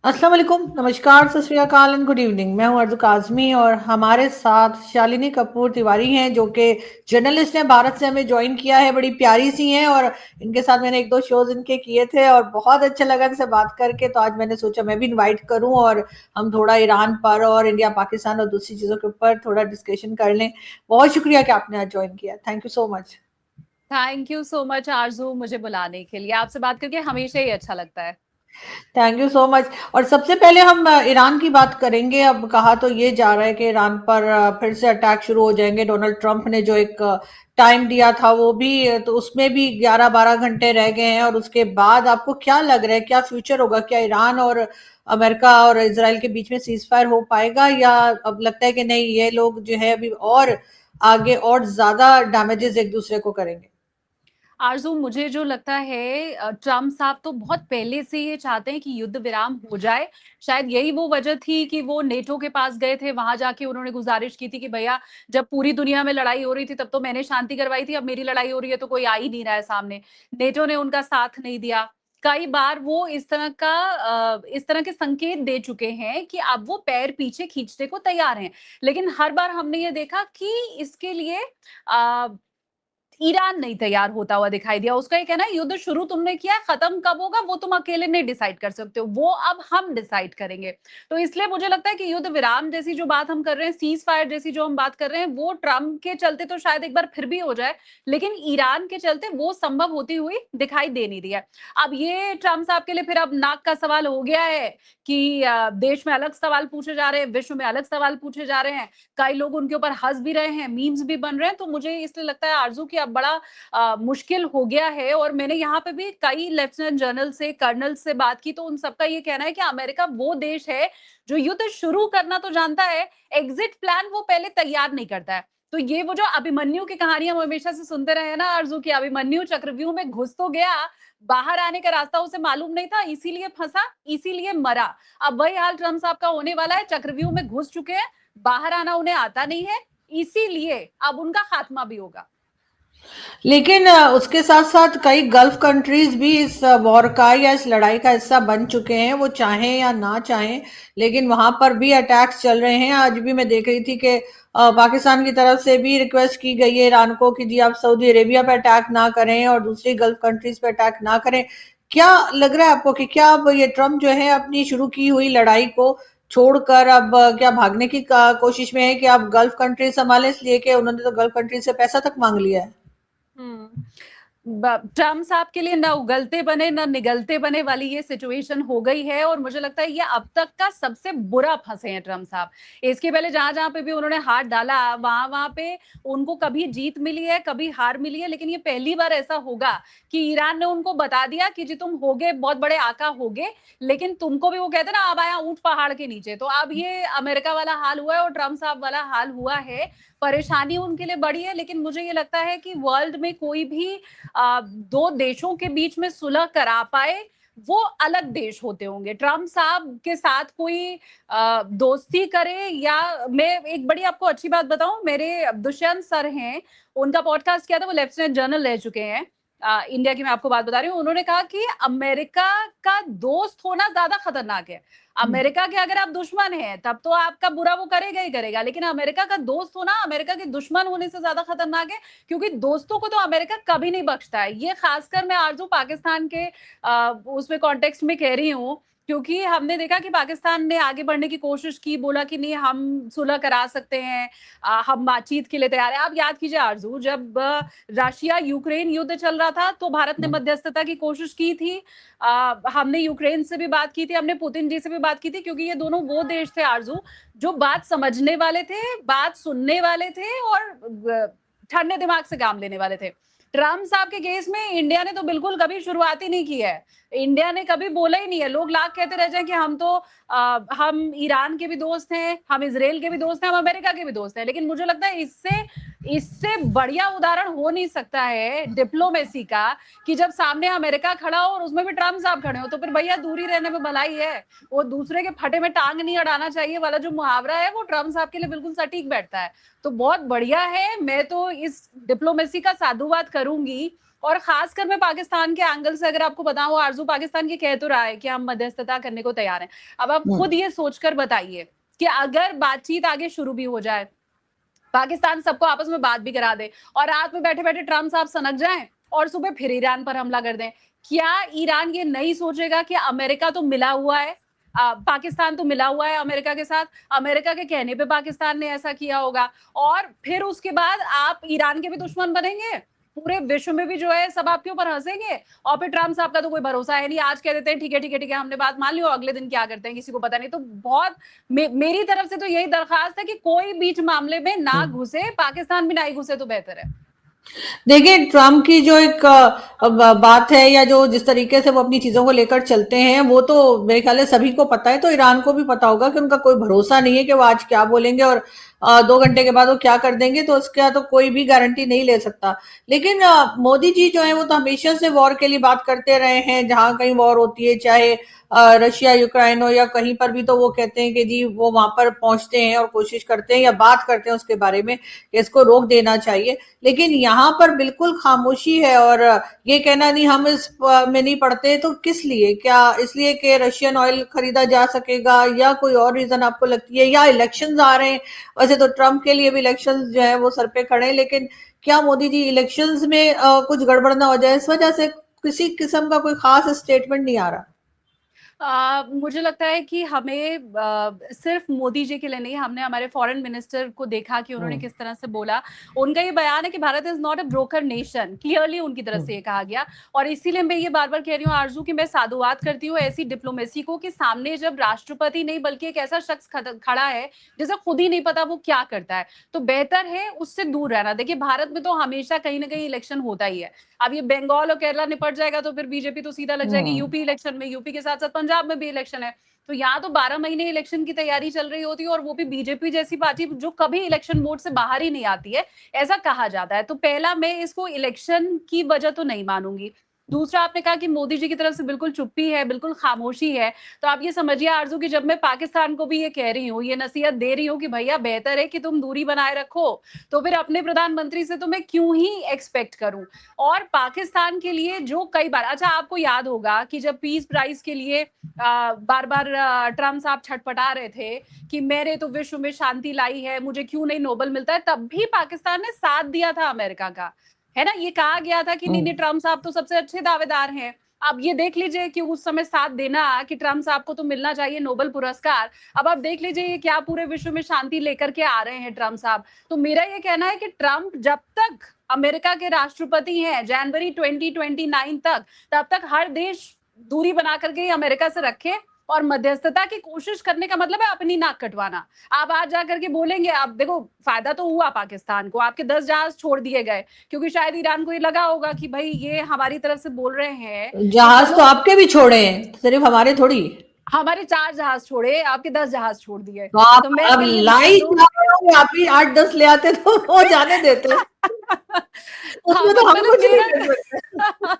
अस्सलाम वालेकुम, नमस्कार, सत श्री अकाल एंड गुड इवनिंग। मैं हूं अर्ज़ू काज़मी और हमारे साथ शालिनी कपूर तिवारी हैं जो कि जर्नलिस्ट हैं। भारत से हमें ज्वाइन किया है, बड़ी प्यारी सी हैं और इनके साथ मैंने एक दो शोज इनके किए थे और बहुत अच्छा लगा इनसे बात करके। तो आज मैंने सोचा मैं भी इनवाइट करूं और हम थोड़ा ईरान पर और इंडिया पाकिस्तान और दूसरी चीज़ों के ऊपर थोड़ा डिस्कशन कर लें। बहुत शुक्रिया कि आपने आज ज्वाइन किया, thank you so much. Thank you so much आरजू, मुझे बुलाने के लिए। आपसे बात करके हमेशा ही अच्छा लगता है। Thank you so much. और सबसे पहले हम ईरान की बात करेंगे। अब कहा तो ये जा रहा है कि ईरान पर फिर से अटैक शुरू हो जाएंगे। डोनाल्ड ट्रंप ने जो एक टाइम दिया था वो भी, तो उसमें भी 11-12 घंटे रह गए हैं। और उसके बाद आपको क्या लग रहा है, क्या फ्यूचर होगा? क्या ईरान और अमेरिका और इसराइल के बीच में सीज फायर हो पाएगा, या अब लगता है कि नहीं, ये लोग जो है अभी और आगे और ज्यादा डैमेजेस एक दूसरे को करेंगे? आरजू, मुझे जो लगता है ट्रम्प साहब तो बहुत पहले से ये चाहते हैं कि युद्ध विराम हो जाए। शायद यही वो वजह थी कि वो नेटो के पास गए थे। वहां जाके उन्होंने गुजारिश की थी कि भैया, जब पूरी दुनिया में लड़ाई हो रही थी तब तो मैंने शांति करवाई थी, अब मेरी लड़ाई हो रही है तो कोई आ ही नहीं रहा है सामने। नेटो ने उनका साथ नहीं दिया। कई बार वो इस तरह के संकेत दे चुके हैं कि अब वो पैर पीछे खींचने को तैयार हैं। लेकिन हर बार हमने ये देखा कि इसके लिए ईरान नहीं तैयार होता हुआ दिखाई दिया। उसका ये कहना है, युद्ध शुरू तुमने किया है, खत्म कब होगा वो तुम अकेले नहीं डिसाइड कर सकते हो, वो अब हम डिसाइड करेंगे। तो इसलिए मुझे लगता है कि युद्ध विराम जैसी जो बात हम कर रहे हैं, सीज फायर जैसी जो हम बात कर रहे हैं, वो ट्रम्प के चलते तो शायद एक बार फिर भी हो जाए, लेकिन ईरान के चलते वो संभव होती हुई दिखाई दे नहीं रही है। अब ये ट्रम्प साहब के लिए फिर अब नाक का सवाल हो गया है कि देश में अलग सवाल पूछे जा रहे हैं, विश्व में अलग सवाल पूछे जा रहे हैं। कई लोग उनके ऊपर हंस भी रहे हैं, मीम्स भी बन रहे हैं। तो मुझे इसलिए लगता है आरजू की अब बड़ा मुश्किल हो गया है। और मैंने यहाँ पे भी कई लेफ्टिनेंट जनरल से, कर्नल से बात की, तो उन सबका ये कहना है कि अमेरिका वो देश है जो युद्ध शुरू करना तो जानता है, एग्जिट प्लान वो पहले तैयार नहीं करता है। तो ये वो जो अभिमन्यु की कहानी हम हमेशा से सुनते रहे हैं ना आरजू, की अभिमन्यु चक्रव्यूह में घुस तो गया, बाहर आने का रास्ता उसे मालूम नहीं था, इसीलिए फंसा, इसीलिए मरा। अब वही हाल ट्रम्प साहब का होने वाला है। चक्रव्यूह में घुस चुके हैं, बाहर आना उन्हें आता नहीं है, इसीलिए अब उनका खात्मा भी होगा। लेकिन उसके साथ साथ कई गल्फ कंट्रीज भी इस वॉर का या इस लड़ाई का हिस्सा बन चुके हैं, वो चाहें या ना चाहें। लेकिन वहां पर भी अटैक्स चल रहे हैं। आज भी मैं देख रही थी कि पाकिस्तान की तरफ से भी रिक्वेस्ट की गई है ईरान को कि जी आप सऊदी अरेबिया पे अटैक ना करें और दूसरी गल्फ कंट्रीज पे अटैक ना करें। क्या लग रहा है आपको कि क्या अब ये ट्रम्प जो है अपनी शुरू की हुई लड़ाई को छोड़कर अब क्या भागने की कोशिश में है कि आप गल्फ कंट्रीज संभालें, इसलिए कि उन्होंने तो गल्फ कंट्रीज से पैसा तक मांग लिया है? हम्म। ट्रम्प साहब के लिए ना उगलते बने ना निगलते बने वाली ये सिचुएशन हो गई है। और मुझे लगता है ये अब तक का सबसे बुरा फंसे हैं ट्रम्प साहब। इसके पहले जहां जहां पे भी उन्होंने हाथ डाला, वहां वहां पे उनको कभी जीत मिली है, कभी हार मिली है। लेकिन ये पहली बार ऐसा होगा कि ईरान ने उनको बता दिया कि जी तुम होगे बहुत बड़े आका होगे, लेकिन तुमको भी वो कहते ना, अब आया ऊंट पहाड़ के नीचे। तो अब ये अमेरिका वाला हाल हुआ है और ट्रम्प साहब वाला हाल हुआ है। परेशानी उनके लिए बड़ी है, लेकिन मुझे ये लगता है कि वर्ल्ड में कोई भी दो देशों के बीच में सुलह करा पाए, वो अलग देश होते होंगे। ट्रम्प साहब के साथ कोई दोस्ती करे, या मैं एक बड़ी आपको अच्छी बात बताऊं, मेरे दुष्यंत सर हैं, उनका पॉडकास्ट किया था, वो लेफ्टिनेंट जनरल रह चुके हैं इंडिया की। मैं आपको बात बता रही हूँ, उन्होंने कहा कि अमेरिका का दोस्त होना ज्यादा खतरनाक है। अमेरिका के अगर आप दुश्मन हैं तब तो आपका बुरा वो करेगा ही करेगा, लेकिन अमेरिका का दोस्त होना अमेरिका के दुश्मन होने से ज्यादा खतरनाक है। क्योंकि दोस्तों को तो अमेरिका कभी नहीं बख्शता है। ये खासकर मैं आरजू पाकिस्तान के उसमें कॉन्टेक्स्ट में कह रही हूँ, क्योंकि हमने देखा कि पाकिस्तान ने आगे बढ़ने की कोशिश की, बोला कि नहीं हम सुलह करा सकते हैं, हम बातचीत के लिए तैयार है। आप याद कीजिए आरजू, जब रशिया यूक्रेन युद्ध चल रहा था तो भारत ने मध्यस्थता की कोशिश की थी। हमने यूक्रेन से भी बात की थी, हमने पुतिन जी से भी बात की थी, क्योंकि ये दोनों वो देश थे आरजू जो बात समझने वाले थे, बात सुनने वाले थे और ठंडे दिमाग से काम लेने वाले थे। ट्रम्प साहब के केस में इंडिया ने तो बिल्कुल कभी शुरुआत ही नहीं की है। इंडिया ने कभी बोला ही नहीं है। लोग लाख कहते रह जाए कि हम ईरान के भी दोस्त हैं, हम इसराइल के भी दोस्त हैं, हम अमेरिका के भी दोस्त हैं, लेकिन मुझे लगता है इससे इससे बढ़िया उदाहरण हो नहीं सकता है डिप्लोमेसी का, कि जब सामने अमेरिका खड़ा हो और उसमें भी ट्रम्प साहब खड़े हो, तो फिर भैया दूरी रहने में भलाई है। वो दूसरे के फटे में टांग नहीं अड़ाना चाहिए वाला जो मुहावरा है, वो ट्रम्प साहब के लिए बिल्कुल सटीक बैठता है। तो बहुत बढ़िया है, मैं तो इस डिप्लोमेसी का साधुवाद करूंगी और खासकर मैं पाकिस्तान के एंगल से अगर आपको बताऊं, आरजू पाकिस्तान की कह तो रहा है कि हम मध्यस्थता करने को तैयार हैं। अब आप खुद ये सोचकर बताइए कि अगर बातचीत आगे शुरू भी हो जाए, पाकिस्तान सबको आपस में बात भी करा दे और रात में बैठे बैठे ट्रम्प साहब सनक जाएं और सुबह फिर ईरान पर हमला कर दें, क्या ईरान ये नहीं सोचेगा कि अमेरिका तो मिला हुआ है, पाकिस्तान तो मिला हुआ है अमेरिका के साथ, अमेरिका के कहने पे पाकिस्तान ने ऐसा किया होगा, और फिर उसके बाद आप ईरान के भी दुश्मन बनेंगे, पूरे विश्व में भी जो है सब आपके ऊपर हंसेंगे, और फिर ट्रम्प साहब का तो कोई भरोसा है नहीं, आज कह देते हैं ठीक है ठीक है ठीक है हमने बात मान ली, और अगले दिन क्या करते हैं किसी को पता नहीं। तो बहुत मेरी तरफ से तो यही दरखास्त है कि कोई बीच मामले में ना घुसे, पाकिस्तान भी ना ही घुसे तो बेहतर है। देखिए, ट्रम्प की जो एक बात है, या जो जिस तरीके से वो अपनी चीजों को लेकर चलते हैं, वो तो मेरे ख्याल है सभी को पता है, तो ईरान को भी पता होगा कि उनका कोई भरोसा नहीं है कि वो आज क्या बोलेंगे और 2 घंटे के बाद वो क्या कर देंगे, तो उसका तो कोई भी गारंटी नहीं ले सकता। लेकिन मोदी जी जो है वो तो हमेशा से वॉर के लिए बात करते रहे हैं, जहां कहीं वॉर होती है, चाहे रशिया यूक्रेन हो या कहीं पर भी, तो वो कहते हैं कि जी वो वहां पर पहुंचते हैं और कोशिश करते हैं या बात करते हैं उसके बारे में कि इसको रोक देना चाहिए। लेकिन यहाँ पर बिल्कुल खामोशी है, और ये कहना नहीं हम इस में नहीं पड़ते, तो किस लिए? क्या इसलिए कि रशियन ऑयल खरीदा जा सकेगा, या कोई और रीजन आपको लगती है, या इलेक्शंस आ रहे हैं? वैसे तो ट्रम्प के लिए भी इलेक्शंस जो है वो सर पे खड़े हैं, लेकिन क्या मोदी जी इलेक्शंस में कुछ गड़बड़ ना हो जाए, इस वजह से किसी किस्म का कोई खास स्टेटमेंट नहीं आ रहा? मुझे लगता है कि हमें सिर्फ मोदी जी के लिए नहीं, हमने हमारे फॉरेन मिनिस्टर को देखा कि उन्होंने किस तरह से बोला। उनका ये बयान है कि Bharat is not a broker nation, clearly उनकी तरफ से ये कहा गया, और इसीलिए मैं ये बार बार कह रही हूँ आरजू कि मैं साधुवाद करती हूँ ऐसी डिप्लोमेसी को कि सामने जब राष्ट्रपति नहीं बल्कि एक ऐसा शख्स खड़ा है जिसे खुद ही नहीं पता वो क्या करता है, तो बेहतर है उससे दूर रहना। देखिए, भारत में तो हमेशा कहीं ना कहीं इलेक्शन होता ही है। अब ये बंगाल और केरला निपट जाएगा तो फिर बीजेपी तो सीधा लग जाएगी यूपी इलेक्शन में, यूपी के साथ साथ पंजाब में भी इलेक्शन है, तो यहाँ तो 12 महीने इलेक्शन की तैयारी चल रही होती है, और वो भी बीजेपी जैसी पार्टी जो कभी इलेक्शन मोड से बाहर ही नहीं आती है, ऐसा कहा जाता है। तो पहला, मैं इसको इलेक्शन की वजह तो नहीं मानूंगी। दूसरा, आपने कहा कि मोदी जी की तरफ से बिल्कुल चुप्पी है, बिल्कुल खामोशी है, तो आप ये समझिए आरजू की जब मैं पाकिस्तान को भी ये कह रही हूँ, ये नसीहत दे रही हूँ कि भैया बेहतर है कि तुम दूरी बनाए रखो, तो फिर अपने प्रधानमंत्री से तो मैं क्यों ही एक्सपेक्ट करूं। और पाकिस्तान के लिए जो कई बार, अच्छा आपको याद होगा कि जब पीस प्राइज के लिए बार बार ट्रम्प साहब छटपटा रहे थे कि मेरे तो विश्व में शांति लाई है, मुझे क्यों नहीं नोबेल मिलता है, तब भी पाकिस्तान ने साथ दिया था अमेरिका का, है ना। ये कहा गया था कि नहीं नहीं ट्रम्प साहब तो सबसे अच्छे दावेदार हैं। अब ये देख लीजिए कि उस समय साथ देना कि ट्रम्प साहब को तो मिलना चाहिए नोबेल पुरस्कार, अब आप देख लीजिए ये क्या पूरे विश्व में शांति लेकर के आ रहे हैं ट्रम्प साहब। तो मेरा ये कहना है कि ट्रम्प जब तक अमेरिका के राष्ट्रपति हैं जनवरी 2029 तक, तब तक हर देश दूरी बना करके अमेरिका से रखे, और मध्यस्थता की कोशिश करने का मतलब है अपनी नाक कटवाना। आप आज जाकर के बोलेंगे, आप देखो फायदा तो हुआ पाकिस्तान को, आपके 10 जहाज छोड़ दिए गए, क्योंकि शायद ईरान को ये लगा होगा कि भाई ये हमारी तरफ से बोल रहे हैं। जहाज तो आपके भी छोड़े हैं, सिर्फ हमारे थोड़ी। हमारे 4 जहाज छोड़े, आपके 10 जहाज छोड़ दिए, तो आप तो मैं अब फिर ये लाई आप ही 8-10 ले आते तो वो जाने देते। हाँ, उसमें तो हम मतलब कुछ नहीं कर सकते।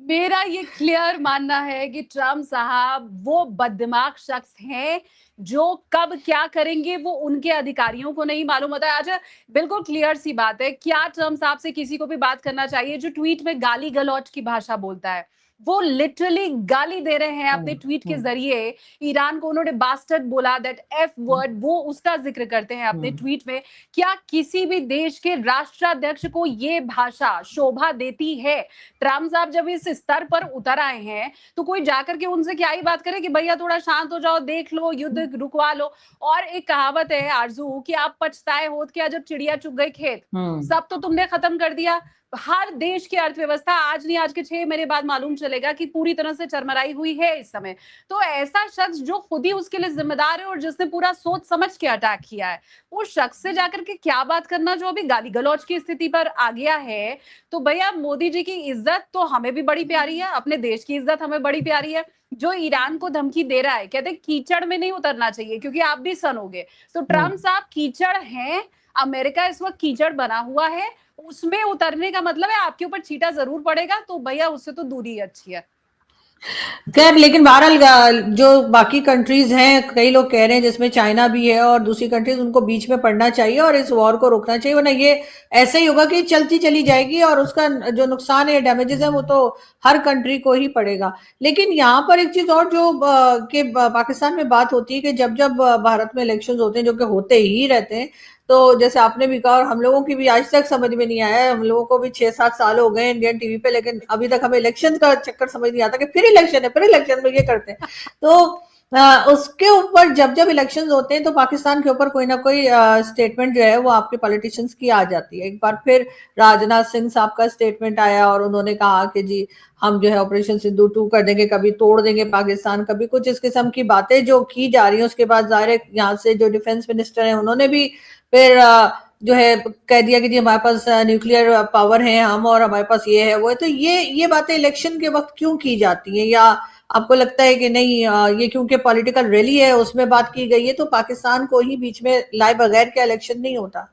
मेरा ये क्लियर मानना है कि ट्रम्प साहब वो बददिमाग शख्स हैं जो कब क्या करेंगे वो उनके अधिकारियों को नहीं मालूम होता है। अच्छा, बिल्कुल क्लियर सी बात है, क्या ट्रम्प साहब से किसी को भी बात करना चाहिए जो ट्वीट में गाली गलौज की भाषा बोलता है? वो लिटरली गाली दे रहे हैं अपने ट्वीट के जरिए। ईरान को उन्होंने बास्टर्ड बोला, दैट एफ वर्ड, वो उसका जिक्र करते हैं अपने ट्वीट में। क्या किसी भी देश के राष्ट्राध्यक्ष को ये भाषा शोभा देती है? ट्रम्प साहब जब इस स्तर पर उतर आए हैं तो कोई जाकर के उनसे क्या ही बात करे कि भैया थोड़ा शांत हो जाओ, देख लो, युद्ध रुकवा लो। और एक कहावत है आरजू कि आप पछताए होत क्या जब चिड़िया चुग गई खेत, सब तो तुमने खत्म कर दिया। हर देश की अर्थव्यवस्था आज नहीं आज के 6 महीने बाद मालूम चलेगा कि पूरी तरह से चरमराई हुई है इस समय। तो ऐसा शख्स जो खुद ही उसके लिए जिम्मेदार है और जिसने पूरा सोच समझ के अटैक किया है, उस शख्स से जाकर के क्या बात करना जो अभी गाली गलौज की स्थिति पर आ गया है। तो भैया मोदी जी की इज्जत तो हमें भी बड़ी प्यारी है, अपने देश की इज्जत हमें बड़ी प्यारी है। जो ईरान को धमकी दे रहा है, कहते कीचड़ में नहीं उतरना चाहिए क्योंकि आप भी सनोगे, तो ट्रम्प साहब कीचड़ हैं, अमेरिका इस वक्त कीचड़ बना हुआ है, उसमें उतरने का मतलब है आपके ऊपर छींटा जरूर पड़ेगा, तो भैया उससे तो दूरी अच्छी है। खैर, लेकिन बहरहाल जो बाकी कंट्रीज हैं, कई लोग कह रहे हैं जिसमें चाइना भी है और दूसरी कंट्रीज, उनको बीच में पड़ना चाहिए और इस वॉर को रोकना चाहिए, वरना ये ऐसे ही होगा कि चलती चली जाएगी और उसका जो नुकसान है, डैमेजेस है, वो तो हर कंट्री को ही पड़ेगा। लेकिन यहाँ पर एक चीज और जो पाकिस्तान में बात होती है कि जब जब भारत में इलेक्शन होते हैं, जो कि होते ही रहते हैं, तो जैसे आपने भी कहा और हम लोगों की भी आज तक समझ में नहीं आया है, हम लोगों को भी 6-7 साल हो गए इंडियन टीवी पे, लेकिन अभी तक हमें इलेक्शन का चक्कर समझ नहीं आता कि फिर इलेक्शन है, फिर इलेक्शन में ये करते हैं। तो उसके ऊपर जब जब इलेक्शन होते हैं तो पाकिस्तान के ऊपर कोई ना कोई स्टेटमेंट जो है वो आपके पॉलिटिशियंस की आ जाती है। एक बार फिर राजनाथ सिंह साहब का स्टेटमेंट आया और उन्होंने कहा कि जी हम जो है ऑपरेशन सिंधु 2 कर देंगे, कभी तोड़ देंगे पाकिस्तान, कभी कुछ इस किस्म की बातें जो की जा रही है। उसके बाद जाहिर है यहाँ से जो डिफेंस मिनिस्टर है उन्होंने भी फिर जो है कह दिया कि जी हमारे पास न्यूक्लियर पावर है हम, और हमारे पास ये है वो है। तो ये बातें इलेक्शन के वक्त क्यों की जाती हैं, या आपको लगता है कि नहीं ये क्योंकि पॉलिटिकल रैली है उसमें बात की गई है, तो पाकिस्तान को ही बीच में लाए बगैर क्या इलेक्शन नहीं होता?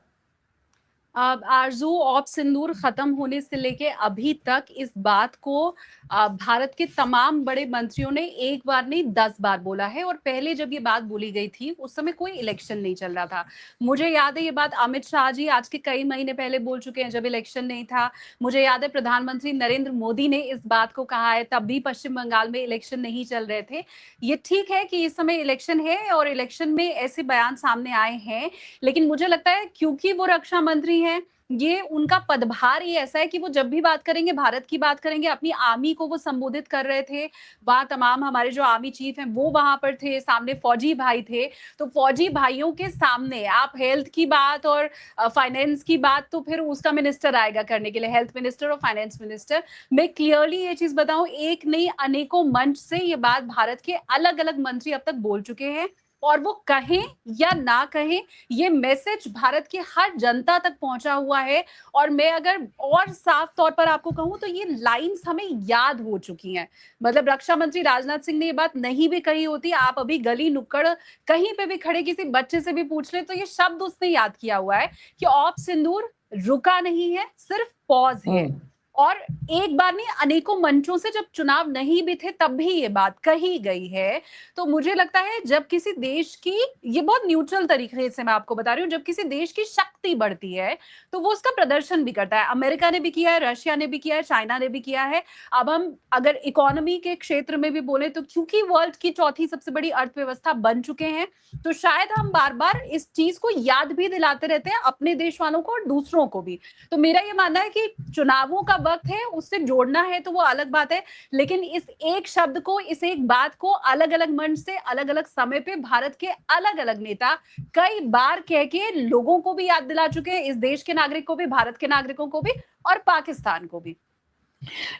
आरजू, ऑप सिंदूर खत्म होने से लेके अभी तक इस बात को भारत के तमाम बड़े मंत्रियों ने एक बार नहीं 10 बार बोला है। और पहले जब ये बात बोली गई थी उस समय कोई इलेक्शन नहीं चल रहा था। मुझे याद है ये बात अमित शाह जी आज के कई महीने पहले बोल चुके हैं जब इलेक्शन नहीं था। मुझे याद है प्रधानमंत्री नरेंद्र मोदी ने इस बात को कहा है, तब भी पश्चिम बंगाल में इलेक्शन नहीं चल रहे थे। ये ठीक है कि इस समय इलेक्शन है और इलेक्शन में ऐसे बयान सामने आए हैं, लेकिन मुझे लगता है क्योंकि वो रक्षा मंत्री हैं, ये उनका पदभार ही ऐसा है कि वो जब भी बात करेंगे, भारत की बात करेंगे, अपनी आर्मी को वो संबोधित कर रहे थे। वहां तमाम हमारे जो आर्मी चीफ हैं वो वहां पर थे, सामने फौजी भाई थे। तो फौजी भाइयों के सामने आप हेल्थ की बात और फाइनेंस की बात, तो फिर उसका मिनिस्टर आएगा करने के लिए, हेल्थ मिनिस्टर और फाइनेंस मिनिस्टर। मैं क्लियरली ये चीज बताऊं, एक नहीं अनेकों मंच से ये बात भारत के अलग अलग मंत्री अब तक बोल चुके हैं। और वो कहें या ना कहें, ये मैसेज भारत की हर जनता तक पहुंचा हुआ है। और मैं अगर और साफ तौर पर आपको कहूं तो ये लाइंस हमें याद हो चुकी हैं। मतलब रक्षा मंत्री राजनाथ सिंह ने ये बात नहीं भी कही होती, आप अभी गली नुक्कड़ कहीं पे भी खड़े किसी बच्चे से भी पूछ ले तो ये शब्द उसने याद किया हुआ है कि ऑप सिंदूर रुका नहीं है, सिर्फ पॉज है। और एक बार नहीं अनेकों मंचों से, जब चुनाव नहीं भी थे तब भी ये बात कही गई है। तो मुझे लगता है जब किसी देश की, ये बहुत न्यूट्रल तरीके से मैं आपको बता रही हूँ, जब किसी देश की शक्ति बढ़ती है तो वो उसका प्रदर्शन भी करता है। अमेरिका ने भी किया है, रशिया ने भी किया है, चाइना ने भी किया है। अब हम अगर इकोनॉमी के क्षेत्र में भी बोले तो क्योंकि वर्ल्ड की चौथी सबसे बड़ी अर्थव्यवस्था बन चुके हैं, तो शायद हम बार बार इस चीज को याद भी दिलाते रहते हैं अपने देश वालों को और दूसरों को भी। तो मेरा ये मानना है कि चुनावों का वक्त है, उससे जोड़ना है तो वो अलग बात है, लेकिन इस एक शब्द को, इस एक बात को अलग अलग मंच से अलग अलग समय पे भारत के अलग अलग नेता कई बार कह के लोगों को भी याद दिला चुके हैं, इस देश के नागरिक को भी, भारत के नागरिकों को भी और पाकिस्तान को भी।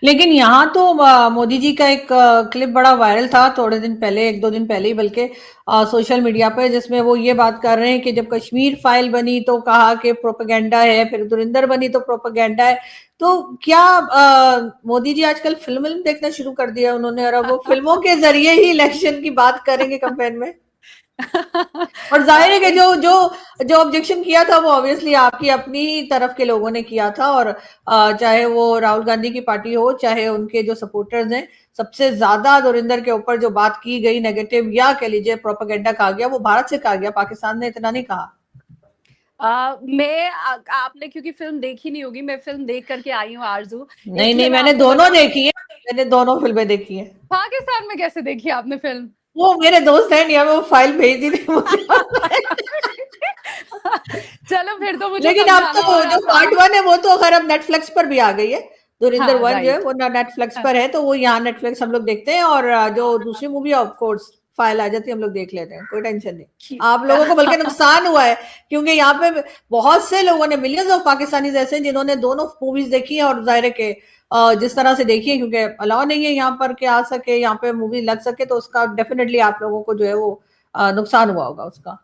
लेकिन यहाँ तो मोदी जी का एक क्लिप बड़ा वायरल था थोड़े दिन पहले, 1-2 दिन पहले ही बल्कि, सोशल मीडिया पर, जिसमें वो ये बात कर रहे हैं कि जब कश्मीर फाइल बनी तो कहा कि प्रोपेगेंडा है, फिर धुरिंदर बनी तो प्रोपेगेंडा है। तो क्या मोदी जी आजकल फिल्म देखना शुरू कर दिया उन्होंने, और अब वो फिल्मों के जरिए ही इलेक्शन की बात करेंगे कैंपेन में? और जाहिर है कि जो जो जो ऑब्जेक्शन किया था वो ऑब्वियसली आपकी अपनी तरफ के लोगों ने किया था, और चाहे वो राहुल गांधी की पार्टी हो, चाहे उनके जो सपोर्टर्स हैं, सबसे ज्यादा धुरिंदर के ऊपर जो बात की गई नेगेटिव, या कह लीजिए प्रोपेगेंडा कहा गया, वो भारत से कहा गया, पाकिस्तान ने इतना नहीं कहा। आपने क्योंकि फिल्म देखी नहीं होगी, मैं फिल्म देख करके आई हूँ आरजू। नहीं, मैंने दोनों देखी है, मैंने दोनों फिल्में देखी है। पाकिस्तान में कैसे देखी आपने फिल्म? वो मेरे दोस्त हैं इंडिया में, वो फाइल भेज दी थी मुझे। चलो फिर तो मुझे लेकिन अब तो जो पार्ट 1 है वो तो खैर अब नेटफ्लिक्स पर भी आ गई है। धुरिंदर 1 जो है वो नेटफ्लिक्स पर है, तो वो यहाँ नेटफ्लिक्स हम लोग देखते हैं, और जो दूसरी मूवी ऑफ कोर्स फाइल आ जाती है हम लोग देख लेते हैं, कोई टेंशन नहीं। आप लोगों को बल्कि नुकसान हुआ है, क्योंकि यहाँ पे बहुत से लोगों ने, मिलियंस ऑफ पाकिस्तानीज ऐसे जिन्होंने दोनों मूवीज देखी है, और जाहिर है कि जिस तरह से देखी है, क्योंकि अलाउ नहीं है यहाँ पर कि आ सके, यहाँ पे मूवी लग सके, तो उसका डेफिनेटली आप लोगों को जो है वो नुकसान हुआ होगा उसका।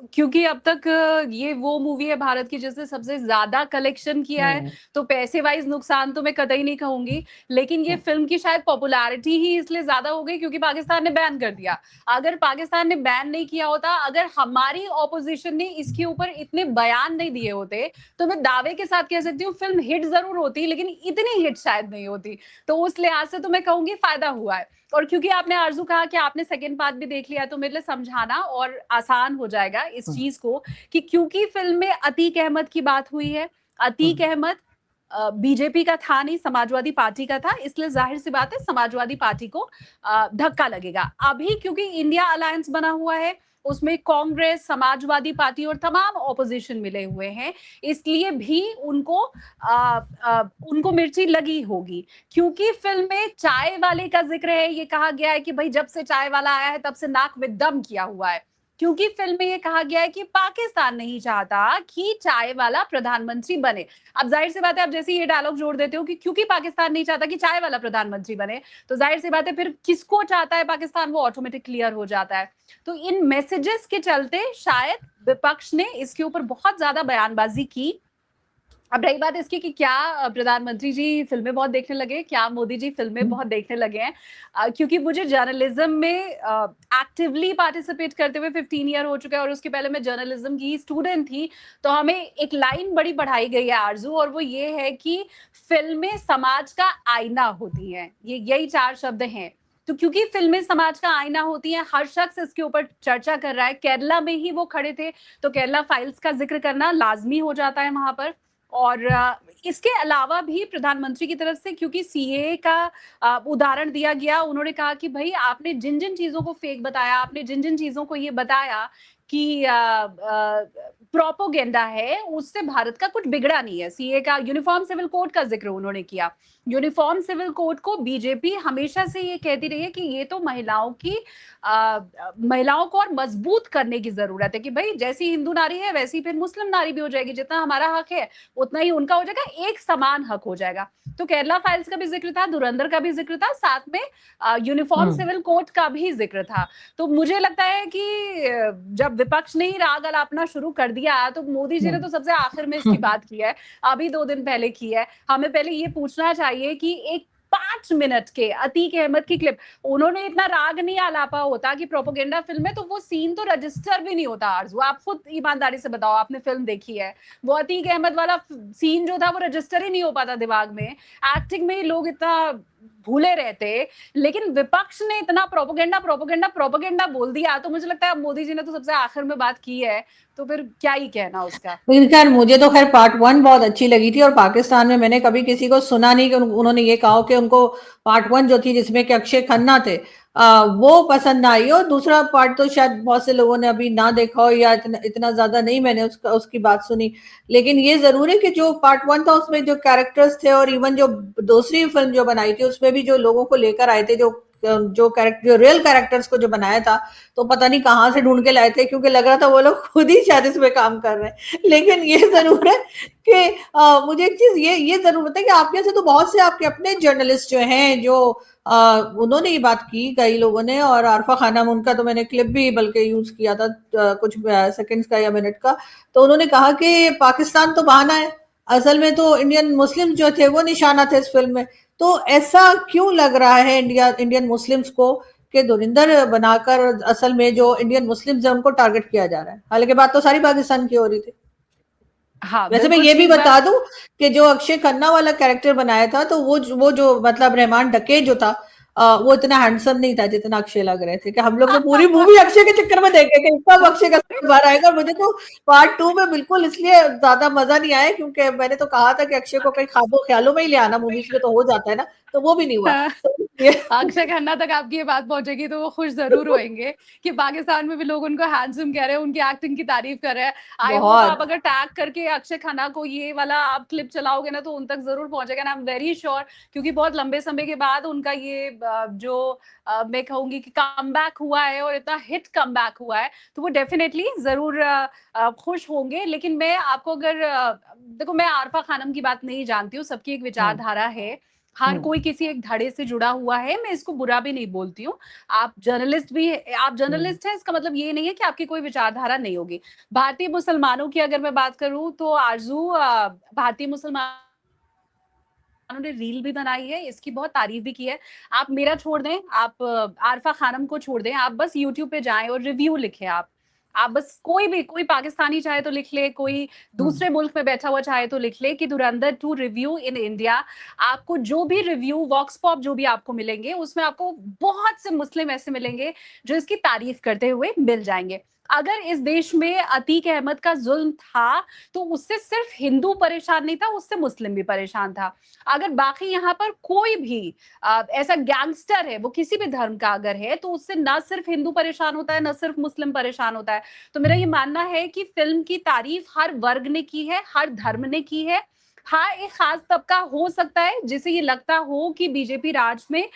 क्योंकि अब तक ये वो मूवी है भारत की जिसने सबसे ज्यादा कलेक्शन किया है, तो पैसे वाइज नुकसान तो मैं कतई नहीं कहूंगी, लेकिन ये फिल्म की शायद पॉपुलैरिटी ही इसलिए ज्यादा हो गई क्योंकि पाकिस्तान ने बैन कर दिया। अगर पाकिस्तान ने बैन नहीं किया होता, अगर हमारी ऑपोजिशन ने इसके ऊपर इतने बयान नहीं दिए होते, तो मैं दावे के साथ कह सकती हूँ फिल्म हिट जरूर होती, लेकिन इतनी हिट शायद नहीं होती। तो उस लिहाज से तो मैं कहूंगी फायदा हुआ है। और क्योंकि आपने आरजू कहा कि आपने सेकंड पार्ट भी देख लिया, तो मेरे लिए समझाना और आसान हो जाएगा इस चीज को कि क्योंकि फिल्म में अतीक अहमद की बात हुई है, अतीक अहमद बीजेपी का था नहीं, समाजवादी पार्टी का था, इसलिए जाहिर सी बात है समाजवादी पार्टी को धक्का लगेगा। अभी क्योंकि इंडिया अलायंस बना हुआ है, उसमें कांग्रेस, समाजवादी पार्टी और तमाम ऑपोजिशन मिले हुए हैं, इसलिए भी उनको मिर्ची लगी होगी। क्योंकि फिल्म में चाय वाले का जिक्र है, ये कहा गया है कि भाई जब से चाय वाला आया है तब से नाक में दम किया हुआ है। क्योंकि फिल्म में ये कहा गया है कि पाकिस्तान नहीं चाहता कि चाय वाला प्रधानमंत्री बने। अब जाहिर सी बात है, आप जैसे ये डायलॉग जोड़ देते हो कि क्योंकि पाकिस्तान नहीं चाहता कि चाय वाला प्रधानमंत्री बने, तो जाहिर सी बात है फिर किसको चाहता है पाकिस्तान, वो ऑटोमेटिक क्लियर हो जाता है। तो इन मैसेजेस के चलते शायद विपक्ष ने इसके ऊपर बहुत ज्यादा बयानबाजी की। अब रही बात इसकी कि क्या प्रधानमंत्री जी फिल्में बहुत देखने लगे, क्या मोदी जी फिल्में बहुत देखने लगे हैं, क्योंकि मुझे जर्नलिज्म में एक्टिवली पार्टिसिपेट करते हुए 15 ईयर हो चुका है, और उसके पहले मैं जर्नलिज्म की स्टूडेंट थी। तो हमें एक लाइन बड़ी बढ़ाई गई है आरजू, और वो ये है कि फिल्में समाज का आईना होती हैं। ये यही 4 शब्द हैं। तो क्योंकि फिल्में समाज का आईना होती हैं, हर शख्स इसके ऊपर चर्चा कर रहा है। केरला में ही वो खड़े थे, तो केरला फाइल्स का जिक्र करना लाजमी हो जाता है वहां पर। और इसके अलावा भी प्रधानमंत्री की तरफ से, क्योंकि सीए का उदाहरण दिया गया, उन्होंने कहा कि भाई आपने जिन जिन चीजों को फेक बताया, आपने जिन जिन चीजों को ये बताया कि प्रोपोगेंडा है, उससे भारत का कुछ बिगड़ा नहीं है। सीए का यूनिफॉर्म सिविल कोड का जिक्र उन्होंने किया। यूनिफॉर्म सिविल कोड को बीजेपी हमेशा से ये कहती रही है कि ये तो महिलाओं को और मजबूत करने की जरूरत है, कि भाई जैसी हिंदू नारी है वैसी फिर मुस्लिम नारी भी हो जाएगी, जितना हमारा हक है उतना ही उनका हो जाएगा, एक समान हक हो जाएगा। तो केरला फाइल्स का भी जिक्र था, धुरंधर का भी जिक्र था, साथ में यूनिफॉर्म सिविल कोड का भी जिक्र था। तो मुझे लगता है कि जब विपक्ष ने ही राग अलापना शुरू कर दिया, तो मोदी जी ने तो सबसे आखिर में इसकी बात की है, अभी 2 दिन पहले की है। हमें पहले ये पूछना चाहिए कि एक 5 मिनट के अतीक अहमद की क्लिप, उन्होंने इतना राग नहीं आलापा होता कि प्रोपोगेंडा फिल्म है, तो वो सीन तो रजिस्टर भी नहीं होता। आरजू, आप खुद ईमानदारी से बताओ, आपने फिल्म देखी है, वो अतीक अहमद वाला सीन जो था वो रजिस्टर ही नहीं हो पाता दिमाग में। एक्टिंग में ही लोग इतना भूले रहते, लेकिन विपक्ष ने इतना प्रोपोगेंडा प्रोपोगेंडा प्रोपोगेंडा बोल दिया। तो मुझे लगता है मोदी जी ने तो सबसे आखिर में बात की है, तो फिर क्या ही कहना उसका। खैर मुझे तो खैर पार्ट 1 बहुत अच्छी लगी थी, और पाकिस्तान में मैंने कभी किसी को सुना नहीं कि उन्होंने ये कहा कि उनको पार्ट 1 जो थी जिसमें कि अक्षय खन्ना थे वो पसंद आई। और दूसरा पार्ट तो शायद बहुत से लोगों ने अभी ना देखा हो, या इतना ज्यादा नहीं मैंने उसकी बात सुनी। लेकिन ये जरूर है कि जो पार्ट 1 था उसमें जो कैरेक्टर्स थे, और इवन जो दूसरी फिल्म जो बनाई थी उसमें भी जो लोगों को लेकर आए थे, जो रियल कैरेक्टर्स को जो बनाया था, तो पता नहीं कहाँ से ढूंढ के लाए थे, क्योंकि लग रहा था वो लोग खुद ही शायद इसमें काम कर रहे हैं। लेकिन ये जरूर है कि मुझे एक चीज ये जरूर बताए कि आपके से तो बहुत से आपके अपने जर्नलिस्ट जो हैं, जो उन्होंने ये बात की, कई लोगों ने, और आरफा खानम, उनका तो मैंने क्लिप भी बल्कि यूज किया था कुछ सेकंड्स का या मिनट का। तो उन्होंने कहा कि पाकिस्तान तो बहाना है, असल में तो इंडियन मुस्लिम जो थे वो निशाना थे इस फिल्म में। तो ऐसा क्यों लग रहा है इंडियन मुस्लिम्स को कि धुरिंदर बनाकर असल में जो इंडियन मुस्लिम्स है उनको टारगेट किया जा रहा है, हालांकि बात तो सारी पाकिस्तान की हो रही थी। हाँ, वैसे मैं ये भी बता दूं कि जो अक्षय खन्ना वाला कैरेक्टर बनाया था, तो वो जो मतलब रहमान डके जो था, वो इतना हैंडसम नहीं था जितना अक्षय लग रहे थे। कि हम लोग तो पूरी मूवी अक्षय के चक्कर में देखे कि कब अक्षय का बार आएगा। और मुझे तो पार्ट 2 में बिल्कुल इसलिए ज्यादा मजा नहीं आया क्योंकि मैंने तो कहा था कि अक्षय को कहीं ख्वाबों ख्यालों में ही ले आना मूवीज में, तो हो जाता है ना, तो वो भी नहीं हुआ। अक्षय खन्ना तक आपकी ये बात पहुंचेगी तो वो खुश जरूर होंगे कि पाकिस्तान में भी लोग उनको हैंडसम कह रहे हैं, उनकी एक्टिंग की तारीफ कर रहे हैं। आई होप आप अगर टैग करके अक्षय खन्ना को ये वाला आप क्लिप चलाओगे ना, तो उन तक जरूर पहुंचेगा ना, आई एम वेरी श्योर। क्योंकि बहुत लंबे समय के बाद उनका ये जो मैं कहूंगी कि कमबैक हुआ है, और इतना हिट कमबैक हुआ है, तो वो डेफिनेटली जरूर खुश होंगे। लेकिन मैं आपको अगर देखो, मैं आरफा खानम की बात नहीं जानती हूँ, सबकी एक विचारधारा है। हर कोई किसी एक धड़े से जुड़ा हुआ है, मैं इसको बुरा भी नहीं बोलती हूँ। आप जर्नलिस्ट हैं, इसका मतलब ये नहीं है कि आपकी कोई विचारधारा नहीं होगी। भारतीय मुसलमानों की अगर मैं बात करूँ तो आरज़ू भारतीय मुसलमानों ने रील भी बनाई है, इसकी बहुत तारीफ़ भी की है। आप मेरा छोड़ दें, आप आरफ़ा खानम को छोड़ दें, आप बस यूट्यूब पे जाएँ और रिव्यू लिखें आप। आप बस कोई पाकिस्तानी चाहे तो लिख ले, कोई दूसरे मुल्क में बैठा हुआ चाहे तो लिख ले कि धुरंधर 2 रिव्यू इन इंडिया। आपको जो भी रिव्यू वॉक्स पॉप जो भी आपको मिलेंगे, उसमें आपको बहुत से मुस्लिम ऐसे मिलेंगे जो इसकी तारीफ़ करते हुए मिल जाएँगे। अगर इस देश में अतीक अहमद का ज़ुल्म था, तो उससे सिर्फ़ हिंदू परेशान नहीं था, उससे मुस्लिम भी परेशान था। अगर बाकी यहाँ पर कोई भी ऐसा गैंगस्टर है, वो किसी भी धर्म का अगर है, तो उससे ना सिर्फ हिंदू परेशान होता है, ना सिर्फ मुस्लिम परेशान होता है। तो मेरा ये मानना है कि फिल्म की तारीफ हर वर्ग ने की है, हर धर्म ने की है। हाँ, एक खास तबका हो सकता है जिसे ये लगता हो कि बीजेपी राज में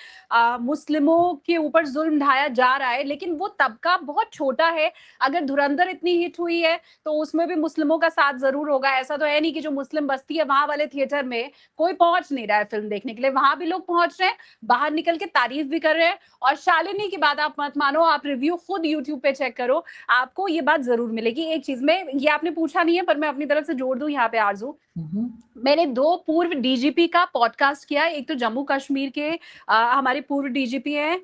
मुस्लिमों के ऊपर जुल्म ढाया जा रहा है, लेकिन वो तबका बहुत छोटा है। अगर धुरंधर इतनी हिट हुई है, तो उसमें भी मुस्लिमों का साथ ज़रूर होगा। ऐसा तो है नहीं कि जो मुस्लिम बस्ती है, वहाँ वाले थिएटर में कोई पहुंच नहीं रहा है फिल्म देखने के लिए, वहां भी लोग पहुंच रहे हैं, बाहर निकल के तारीफ भी कर रहे हैं। और शालिनी की बात आप मत मानो, आप रिव्यू खुद यूट्यूब पे चेक करो, आपको ये बात जरूर मिलेगी। एक चीज में ये आपने पूछा नहीं है, पर मैं अपनी तरफ से जोड़ दूं यहाँ पे आरजू। मैंने 2 पूर्व डीजीपी का पॉडकास्ट किया, एक तो जम्मू कश्मीर के हमारे पूर्व डीजीपी हैं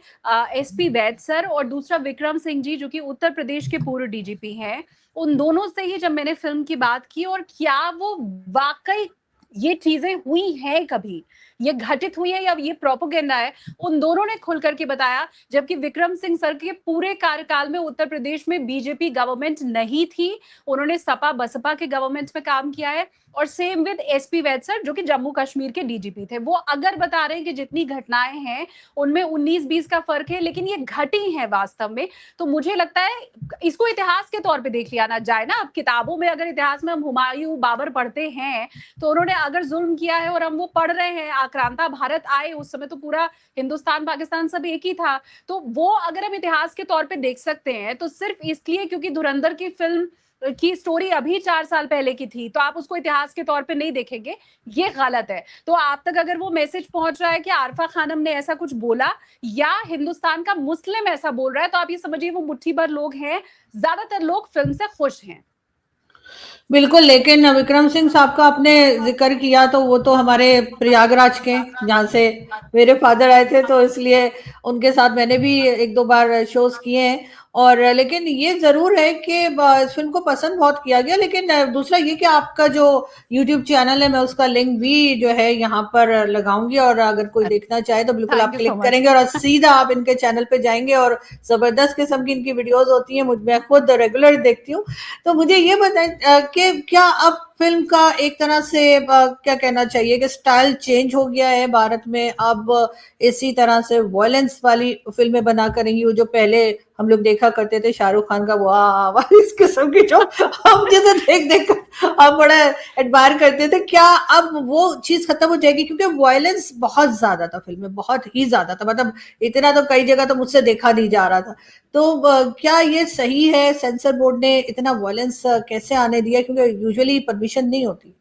एसपी वैद सर, और दूसरा विक्रम सिंह जी जो कि उत्तर प्रदेश के पूर्व डीजीपी हैं। उन दोनों से ही जब मैंने फिल्म की बात की और क्या वो वाकई ये चीजें हुई हैं, कभी ये घटित हुई है या ये प्रोपेगेंडा है, उन दोनों ने खुल करके बताया। जबकि विक्रम सिंह सर के पूरे कार्यकाल में उत्तर प्रदेश में बीजेपी गवर्नमेंट नहीं थी, उन्होंने सपा बसपा के गवर्नमेंट में काम किया है। और same with SP Vaid sir जो कि जम्मू कश्मीर के डीजीपी थे। वो अगर बता रहे हैं कि जितनी घटनाएं हैं उनमें 19-20 का फर्क है, लेकिन ये घटी है वास्तव में। तो मुझे लगता है इसको इतिहास के तौर पे देख लिया ना जाए ना। अब किताबों में अगर इतिहास में हम हुमायूं बाबर पढ़ते हैं, तो उन्होंने अगर जुल्म किया है और हम वो पढ़ रहे हैं, आक्रांता भारत आए उस समय तो पूरा हिंदुस्तान पाकिस्तान सब एक ही था, तो वो अगर हम इतिहास के तौर पे देख सकते हैं, तो सिर्फ इसलिए क्योंकि धुरंधर की फिल्म की स्टोरी अभी 4 साल पहले की थी, तो आप उसको इतिहास के तौर पे नहीं देखेंगे, ये गलत है। तो आप तक अगर वो मैसेज पहुंच रहा है कि आरफा खानम ने ऐसा कुछ बोला या हिंदुस्तान का मुस्लिम ऐसा बोल रहा है, तो आप ये समझिए वो मुट्ठी भर लोग हैं, ज्यादातर लोग फिल्म से खुश हैं। बिल्कुल, लेकिन विक्रम सिंह साहब का आपने जिक्र किया, तो वो तो हमारे प्रयागराज के, जहाँ से मेरे फादर आए थे, तो इसलिए उनके साथ मैंने भी 1-2 बार शोज किए हैं। और लेकिन ये जरूर है कि इस फिल्म को पसंद बहुत किया गया। लेकिन दूसरा ये कि आपका जो यूट्यूब चैनल है, मैं उसका लिंक भी जो है यहाँ पर लगाऊंगी, और अगर कोई देखना चाहे तो बिल्कुल आप क्लिक करेंगे और सीधा आप इनके चैनल पे जाएंगे, और जबरदस्त किस्म की इनकी वीडियोस होती हैं, मैं खुद रेगुलर देखती हूँ। तो मुझे ये बताएं कि क्या अब फिल्म का एक तरह से क्या कहना चाहिए कि स्टाइल चेंज हो गया है भारत में, अब इसी तरह से वायलेंस वाली फिल्में बना करेंगी, वो जो पहले हम लोग देखा करते थे शाहरुख खान का वाह वाह इस किस्म की, जो हम जैसे देख देख हम बड़ा एडमायर करते थे, क्या अब वो चीज खत्म हो जाएगी? क्योंकि वायलेंस बहुत ज्यादा था फिल्म में, बहुत ही ज्यादा था, मतलब इतना तो कई जगह तो मुझसे देखा नहीं जा रहा था। तो क्या ये सही है? सेंसर बोर्ड ने इतना वायलेंस कैसे आने दिया? क्योंकि यूजुअली परमिशन नहीं होती।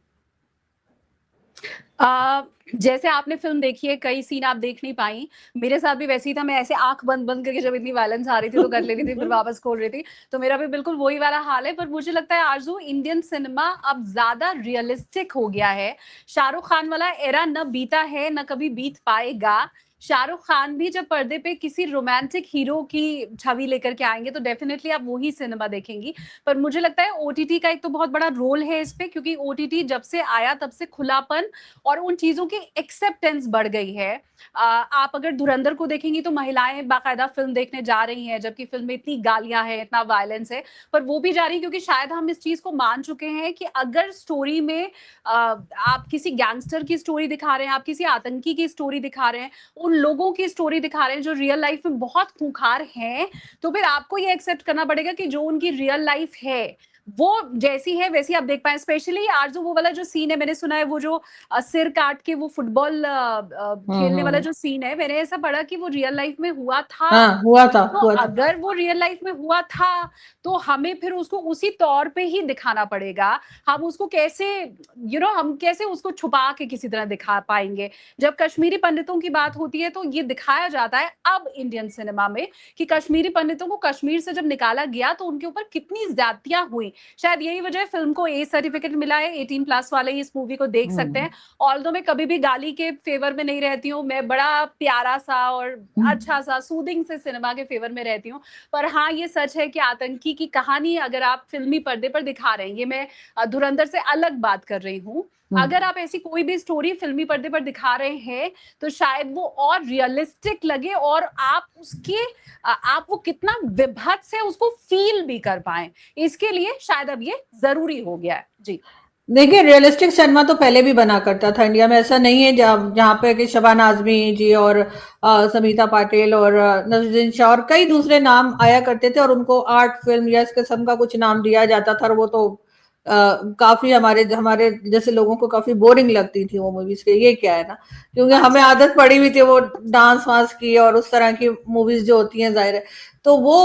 जैसे आपने फिल्म देखी है, कई सीन आप देख नहीं पाई, मेरे साथ भी वैसे ही था। मैं ऐसे आंख बंद बंद करके जब इतनी वायलेंस आ रही थी तो कर लेती थी, फिर वापस खोल रही थी। तो मेरा भी बिल्कुल वही वाला हाल है। पर मुझे लगता है आरजू, इंडियन सिनेमा अब ज्यादा रियलिस्टिक हो गया है। शाहरुख खान वाला एरा न बीता है, न कभी बीत पाएगा। शाहरुख खान भी जब पर्दे पे किसी रोमांटिक हीरो की छवि लेकर के आएंगे, तो डेफिनेटली आप वही सिनेमा देखेंगी। पर मुझे लगता है ओटीटी का एक तो बहुत बड़ा रोल है इस पे, क्योंकि ओटीटी जब से आया तब से खुलापन और उन चीजों की एक्सेप्टेंस बढ़ गई है। आप अगर धुरंधर को देखेंगी तो महिलाएं बाकायदा फिल्म देखने जा रही हैं, जबकि फिल्म में इतनी गालियां हैं, इतना वायलेंस है, पर वो भी जा रही है क्योंकि शायद हम इस चीज को मान चुके हैं कि अगर स्टोरी में आप किसी गैंगस्टर की स्टोरी दिखा रहे हैं, आप किसी आतंकी की स्टोरी दिखा रहे हैं, उन लोगों की स्टोरी दिखा रहे हैं जो रियल लाइफ में बहुत खूंखार हैं, तो फिर आपको ये एक्सेप्ट करना पड़ेगा कि जो उनकी रियल लाइफ है वो जैसी है वैसी आप देख पाए। स्पेशली आरजू वो वाला जो सीन है, मैंने सुना है वो जो सिर काट के वो फुटबॉल खेलने वाला जो सीन है, मैंने ऐसा पढ़ा कि वो रियल लाइफ में हुआ था। हाँ तो हुआ था। अगर वो रियल लाइफ में हुआ था तो हमें फिर उसको उसी तौर पे ही दिखाना पड़ेगा। हम उसको कैसे हम कैसे उसको छुपा के किसी तरह दिखा पाएंगे। जब कश्मीरी पंडितों की बात होती है तो ये दिखाया जाता है अब इंडियन सिनेमा में कि कश्मीरी पंडितों को कश्मीर से जब निकाला गया तो उनके ऊपर कितनी ज्यादतियां हुई। शायद यही वजह फिल्म को ए सर्टिफिकेट मिला है। 18+ वाले इस मूवी को देख सकते हैं। ऑल्दो मैं कभी भी गाली के फेवर में नहीं रहती हूँ, मैं बड़ा प्यारा सा और अच्छा सा सूदिंग से सिनेमा के फेवर में रहती हूँ। पर हाँ, ये सच है कि आतंकी की कहानी अगर आप फिल्मी पर्दे पर दिखा रहे हैं, ये मैं धुरंधर से अलग बात कर रही हूँ, अगर आप ऐसी कोई भी स्टोरी फिल्मी पर्दे पर दिखा रहे हैं तो शायद वो और रियलिस्टिक लगे और आप वो कितना विभत्स है उसको फील भी कर पाए। इसके लिए शायद अब ये जरूरी हो गया है। जी देखिए, रियलिस्टिक सिनेमा तो पहले भी बना करता था इंडिया में, ऐसा नहीं है। जहाँ पे कि शबाना आजमी जी और समीता पाटिल और नजरुद्दीन शाह और कई दूसरे नाम आया करते थे और उनको आर्ट फिल्म या इस किस्म का कुछ नाम दिया जाता था और वो तो काफी हमारे हमारे जैसे लोगों को काफी बोरिंग लगती थी वो मूवीज के। ये क्या है ना, क्योंकि हमें आदत पड़ी हुई थी वो डांस वांस की और उस तरह की मूवीज जो होती हैं, जाहिर है। तो वो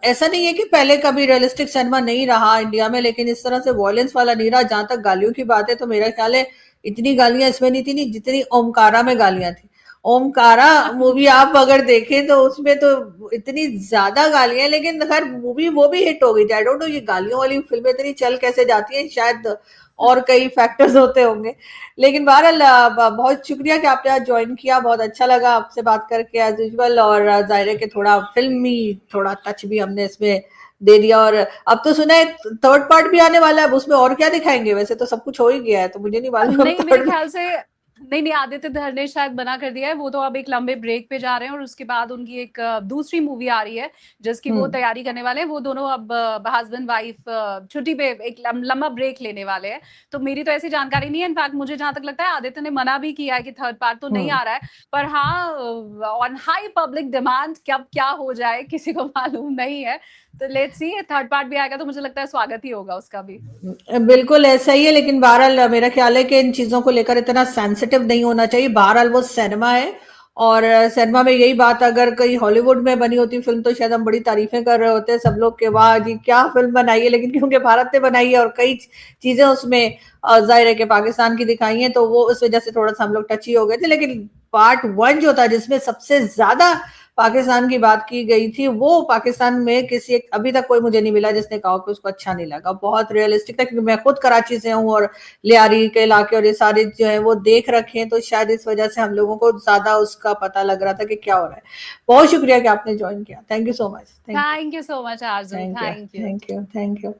ऐसा नहीं है कि पहले कभी रियलिस्टिक सिनेमा नहीं रहा इंडिया में, लेकिन इस तरह से वॉयलेंस वाला नहीं रहा। जहां तक गालियों की बात है तो मेरा ख्याल है इतनी गालियां इसमें नहीं थी जितनी ओमकारा में गालियां थी। ओमकारा मूवी आप अगर देखें तो उसमें तो इतनी ज्यादा गालियां, लेकिन खैर मूवी वो भी हिट हो गई थी। आई डोंट नो ये गालियों वाली फिल्में इतनी चल कैसे जाती हैं, शायद और कई फैक्टर्स होते होंगे। लेकिन बहरहाल बहुत शुक्रिया कि आपने आज ज्वाइन किया, बहुत अच्छा लगा आपसे बात करके एज यूजुअल। और जाहिर है कि थोड़ा फिल्मी थोड़ा टच भी हमने इसमें दे दिया। और अब तो सुना है थर्ड पार्ट भी आने वाला है, अब उसमें और क्या दिखाएंगे? वैसे तो सब कुछ हो ही गया है, तो मुझे नहीं मालूम अब नहीं, मेरे थर्ड। ख्याल से नहीं, आदित्य धर ने शायद बना कर दिया है। वो तो अब एक लंबे ब्रेक पे जा रहे हैं और उसके बाद उनकी एक दूसरी मूवी आ रही है जिसकी वो तैयारी करने वाले हैं। वो दोनों अब हस्बैंड वाइफ छुट्टी पे एक लंबा ब्रेक लेने वाले हैं। तो मेरी तो ऐसी जानकारी नहीं है। इनफैक्ट मुझे जहां तक लगता है आदित्य ने मना भी किया है कि थर्ड पार्ट तो नहीं आ रहा है। पर हाँ, ऑन हाई पब्लिक डिमांड कब क्या हो जाए किसी को मालूम नहीं है। तो लेट्स सी, थर्ड पार्ट भी आएगा तो मुझे लगता है स्वागत ही होगा उसका भी। बिल्कुल ऐसा ही है, लेकिन बहरहाल मेरा ख्याल है कि इन चीजों को लेकर इतना सेंसिटिव नहीं होना चाहिए। बहरहाल वो सिनेमा है और सिनेमा में यही बात अगर कहीं हॉलीवुड में बनी होती फिल्म तो शायद हम बड़ी तारीफें कर रहे होते सब लोग के, वाह जी क्या फिल्म बनाई है। लेकिन क्योंकि भारत ने बनाई है और कई चीजें उसमें जाहिर है कि पाकिस्तान की दिखाई है, तो वो उस वजह से थोड़ा सा हम लोग टची हो गए थे। लेकिन पार्ट 1 जो था जिसमें सबसे ज्यादा पाकिस्तान की बात की गई थी, वो पाकिस्तान में किसी एक अभी तक कोई मुझे नहीं मिला जिसने कहा कि उसको अच्छा नहीं लगा। बहुत रियलिस्टिक था, क्योंकि मैं खुद कराची से हूँ और लियारी के इलाके और ये सारे जो है वो देख रखे हैं, तो शायद इस वजह से हम लोगों को ज्यादा उसका पता लग रहा था कि क्या हो रहा है। बहुत शुक्रिया कि आपने ज्वाइन किया। Thank you so much. Thank you so much Aarzoo, thank you. Thank you.